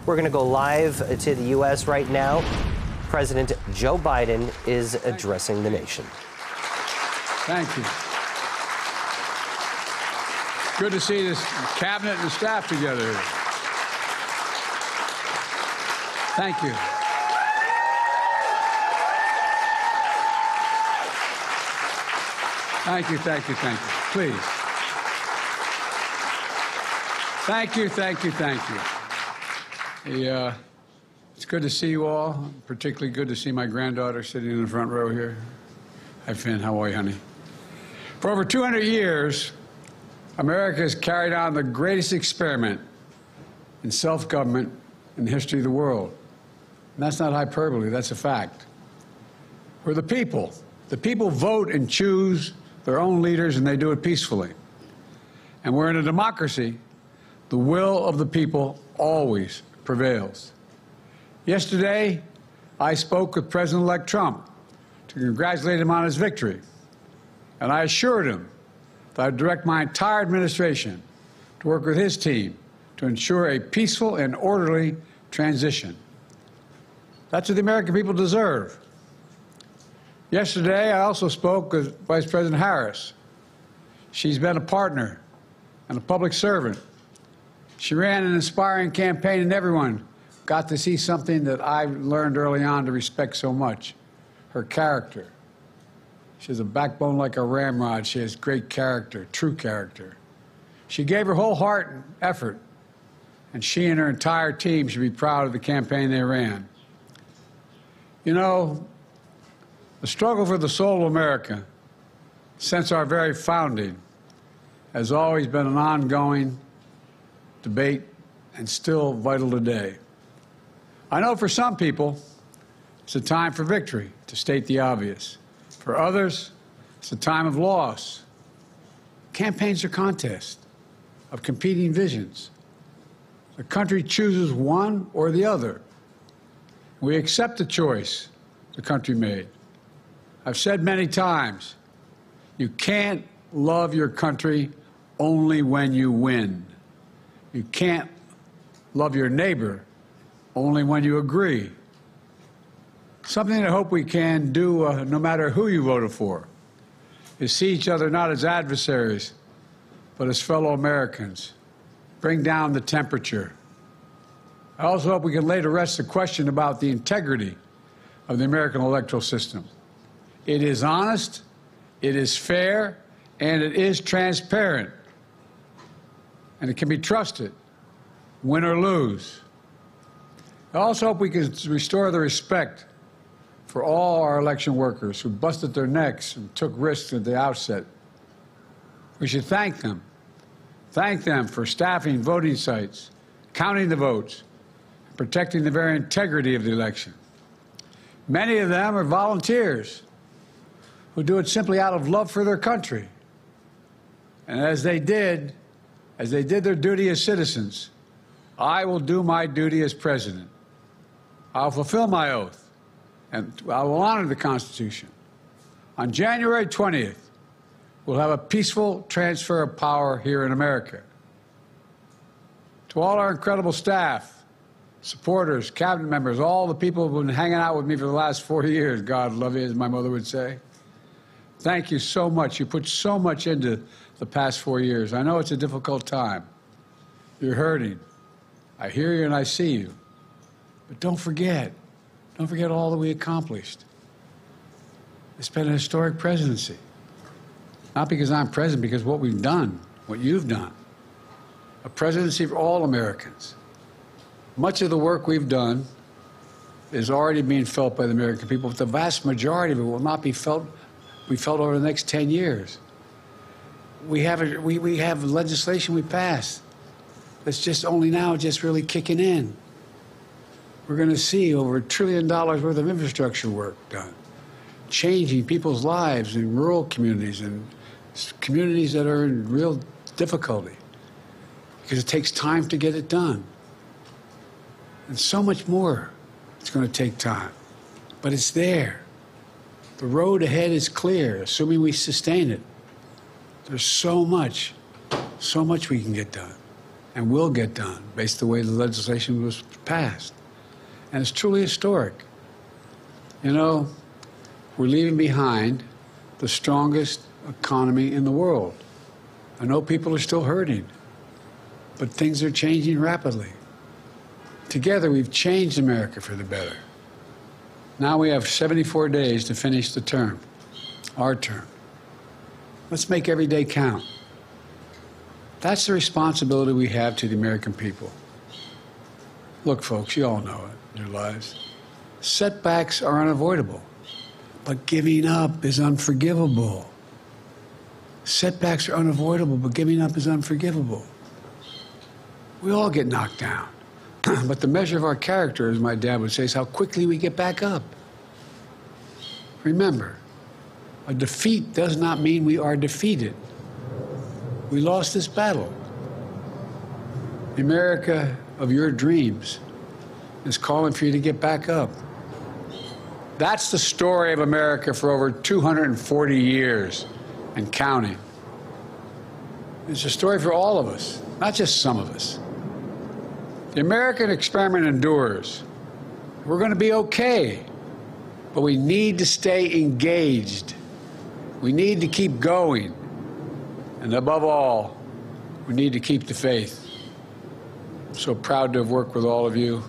We're going to go live to the U.S. right now. President Joe Biden is addressing the nation. Thank you. Good to see this cabinet and the staff together here. Thank you. Thank you, thank you, thank you. Please. Thank you, thank you, thank you. It's good to see you all. Particularly good to see my granddaughter sitting in the front row here. Hi, Finn. How are you, honey? For over 200 years, America has carried on the greatest experiment in self-government in the history of the world. And that's not hyperbole, that's a fact. We're the people. The people vote and choose their own leaders, and they do it peacefully. And we're in a democracy. The will of the people always prevails. Yesterday, I spoke with President-elect Trump to congratulate him on his victory. And I assured him that I'd direct my entire administration to work with his team to ensure a peaceful and orderly transition. That's what the American people deserve. Yesterday, I also spoke with Vice President Harris. She's been a partner and a public servant. She ran an inspiring campaign, and everyone got to see something that I learned early on to respect so much, her character. She has a backbone like a ramrod. She has great character, true character. She gave her whole heart and effort, and she and her entire team should be proud of the campaign they ran. You know, the struggle for the soul of America, since our very founding, has always been an ongoing debate and still vital today. I know for some people, it's a time for victory, to state the obvious. For others, it's a time of loss. Campaigns are contests of competing visions. The country chooses one or the other. We accept the choice the country made. I've said many times, you can't love your country only when you win. You can't love your neighbor only when you agree. Something I hope we can do, no matter who you voted for, is see each other not as adversaries, but as fellow Americans. Bring down the temperature. I also hope we can lay to rest the question about the integrity of the American electoral system. It is honest, it is fair, and it is transparent. And it can be trusted, win or lose. I also hope we can restore the respect for all our election workers who busted their necks and took risks at the outset. We should thank them. Thank them for staffing voting sites, counting the votes, and protecting the very integrity of the election. Many of them are volunteers who do it simply out of love for their country. And as they did their duty as citizens, I will do my duty as president. I'll fulfill my oath, and I will honor the Constitution. On January 20th, we'll have a peaceful transfer of power here in America. To all our incredible staff, supporters, cabinet members, all the people who've been hanging out with me for the last 40 years, God love you, as my mother would say. Thank you so much. You put so much into the past 4 years. I know it's a difficult time. You're hurting. I hear you and I see you. But don't forget all that we accomplished. It's been a historic presidency. Not because I'm president, because what we've done, what you've done. A presidency for all Americans. Much of the work we've done is already being felt by the American people, but the vast majority of it will not be felt over the next 10 years. We have legislation we passed that's just only now just really kicking in. We're going to see over $1 trillion worth of infrastructure work done, changing people's lives in rural communities and communities that are in real difficulty, because it takes time to get it done. And so much more. It's going to take time, but it's there. The road ahead is clear, assuming we sustain it. There's so much we can get done. and will get done based on the way the legislation was passed. And it's truly historic. You know, we're leaving behind the strongest economy in the world. I know people are still hurting, but things are changing rapidly. Together, we've changed America for the better. Now we have 74 days to finish the term, our term. Let's make every day count. That's the responsibility we have to the American people. Look, folks, you all know it in your lives. Setbacks are unavoidable, but giving up is unforgivable. Setbacks are unavoidable, but giving up is unforgivable. We all get knocked down. But the measure of our character, as my dad would say, is how quickly we get back up. Remember, a defeat does not mean we are defeated. We lost this battle. The America of your dreams is calling for you to get back up. That's the story of America for over 240 years and counting. It's a story for all of us, not just some of us. The American experiment endures. We're going to be okay, but we need to stay engaged. We need to keep going. And above all, we need to keep the faith. I'm so proud to have worked with all of you.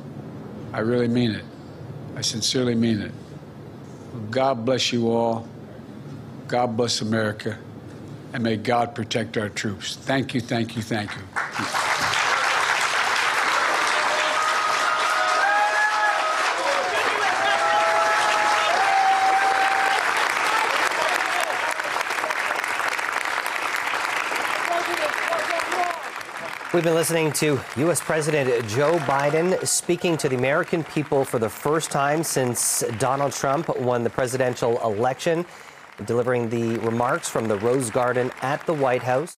I really mean it. I sincerely mean it. God bless you all. God bless America. And may God protect our troops. Thank you, thank you, thank you. We've been listening to U.S. President Joe Biden speaking to the American people for the first time since Donald Trump won the presidential election, delivering the remarks from the Rose Garden at the White House.